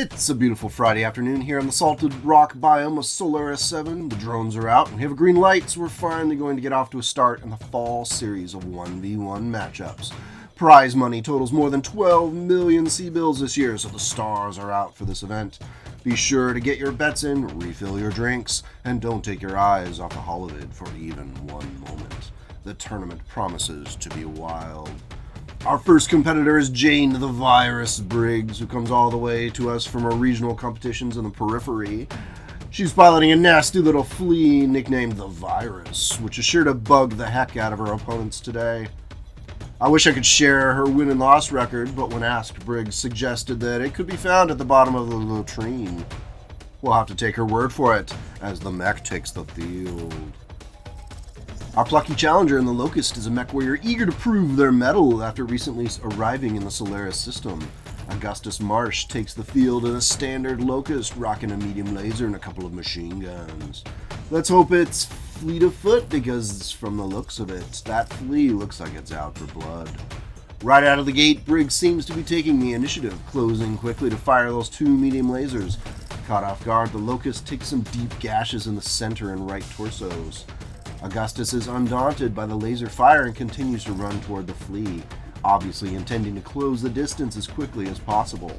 It's a beautiful Friday afternoon here on the salted rock biome of Solaris VII. The drones are out and we have a green light, so we're finally going to get off to a start in the fall series of 1v1 matchups. Prize money totals more than 12 million C-bills this year, so the stars are out for this event. Be sure to get your bets in, refill your drinks, and don't take your eyes off the holovid for even one moment. The tournament promises to be wild. Our first competitor is Jane the Virus Briggs, who comes all the way to us from our regional competitions in the periphery. She's piloting a nasty little Flea nicknamed the Virus, which is sure to bug the heck out of her opponents today. I wish I could share her win and loss record, but when asked, Briggs suggested that it could be found at the bottom of the latrine. We'll have to take her word for it, as the Mech takes the field. Our plucky challenger in the Locust is a Mechwarrior eager to prove their mettle after recently arriving in the Solaris system. Augustus Marsh takes the field in a standard Locust, rocking a medium laser and a couple of machine guns. Let's hope it's fleet of foot, because from the looks of it, that Flea looks like it's out for blood. Right out of the gate, Briggs seems to be taking the initiative, closing quickly to fire those two medium lasers. Caught off guard, the Locust takes some deep gashes in the center and right torsos. Augustus is undaunted by the laser fire and continues to run toward the Flea, obviously intending to close the distance as quickly as possible.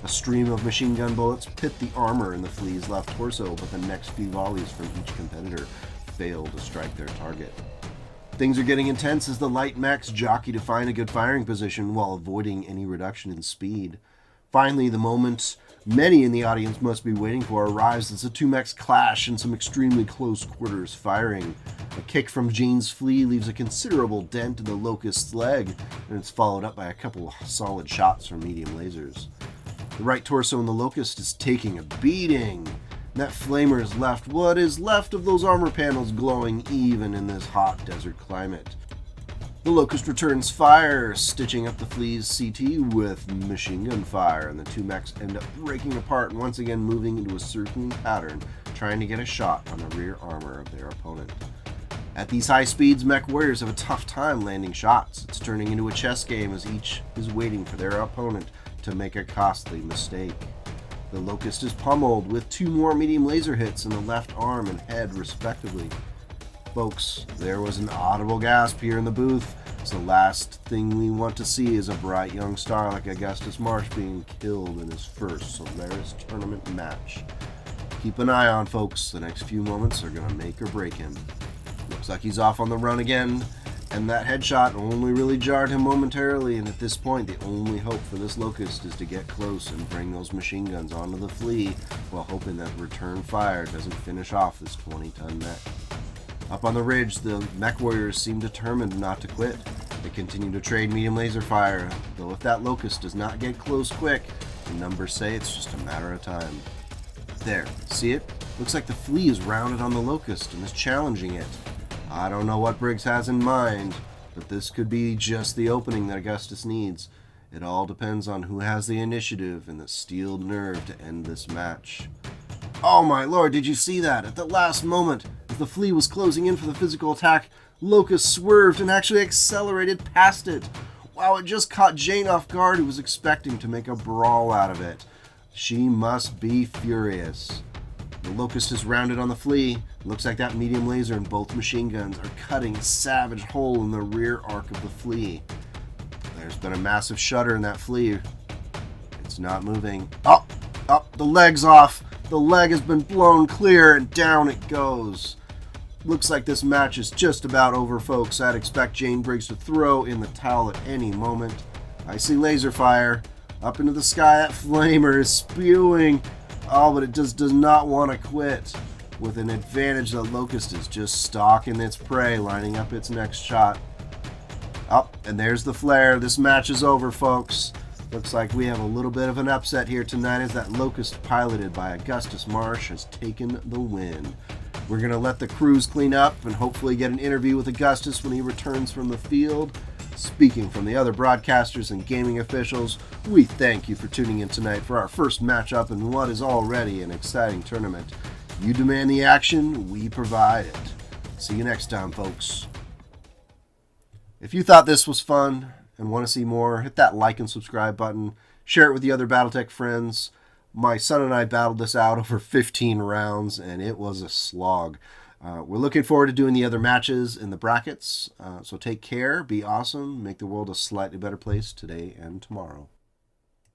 A stream of machine gun bullets pit the armor in the Flea's left torso, but the next few volleys from each competitor fail to strike their target. Things are getting intense as the light mechs jockey to find a good firing position while avoiding any reduction in speed. Finally, the moment many in the audience must be waiting for arrives as the two mechs clash in some extremely close quarters firing. A kick from Jane's Flea leaves a considerable dent in the Locust's leg, and it's followed up by a couple of solid shots from medium lasers. The right torso in the Locust is taking a beating. That flamer has left what is left of those armor panels glowing even in this hot desert climate. The Locust returns fire, stitching up the Flea's CT with machine gun fire, and the two mechs end up breaking apart and once again moving into a circling pattern, trying to get a shot on the rear armor of their opponent. At these high speeds, Mechwarriors have a tough time landing shots. It's turning into a chess game as each is waiting for their opponent to make a costly mistake. The Locust is pummeled with two more medium laser hits in the left arm and head respectively. Folks, there was an audible gasp here in the booth, as the last thing we want to see is a bright young star like Augustus Marsh being killed in his first Solaris tournament match. Keep an eye on, folks. The next few moments are going to make or break him. Looks like he's off on the run again, and that headshot only really jarred him momentarily, and at this point the only hope for this Locust is to get close and bring those machine guns onto the Flea while hoping that return fire doesn't finish off this 20-ton mech. Up on the ridge, the Mechwarriors seem determined not to quit. They continue to trade medium laser fire, though if that Locust does not get close quick, the numbers say it's just a matter of time. There, see it? Looks like the Flea is rounded on the Locust and is challenging it. I don't know what Briggs has in mind, but this could be just the opening that Augustus needs. It all depends on who has the initiative and the steeled nerve to end this match. Oh my lord, did you see that? At the last moment, as the Flea was closing in for the physical attack, Locust swerved and actually accelerated past it. Wow, it just caught Jane off guard, who was expecting to make a brawl out of it. She must be furious. The Locust is rounded on the Flea. It looks like that medium laser and both machine guns are cutting a savage hole in the rear arc of the Flea. There's been a massive shudder in that Flea. It's not moving. Oh, the leg's off. The leg has been blown clear and down it goes. Looks like this match is just about over, folks. I'd expect Jane Briggs to throw in the towel at any moment. I see laser fire. Up into the sky, that flamer is spewing. Oh, but it just does not want to quit. With an advantage, the Locust is just stalking its prey, lining up its next shot. Up, and there's the flare. This match is over, folks. Looks like we have a little bit of an upset here tonight as that Locust piloted by Augustus Marsh has taken the win. We're going to let the crews clean up and hopefully get an interview with Augustus when he returns from the field. Speaking from the other broadcasters and gaming officials, we thank you for tuning in tonight for our first matchup in what is already an exciting tournament. You demand the action, we provide it. See you next time, folks. If you thought this was fun and want to see more, hit that like and subscribe button. Share it with the other Battletech friends. My son and I battled this out over 15 rounds, and it was a slog. We're looking forward to doing the other matches in the brackets. So take care, be awesome, make the world a slightly better place today and tomorrow.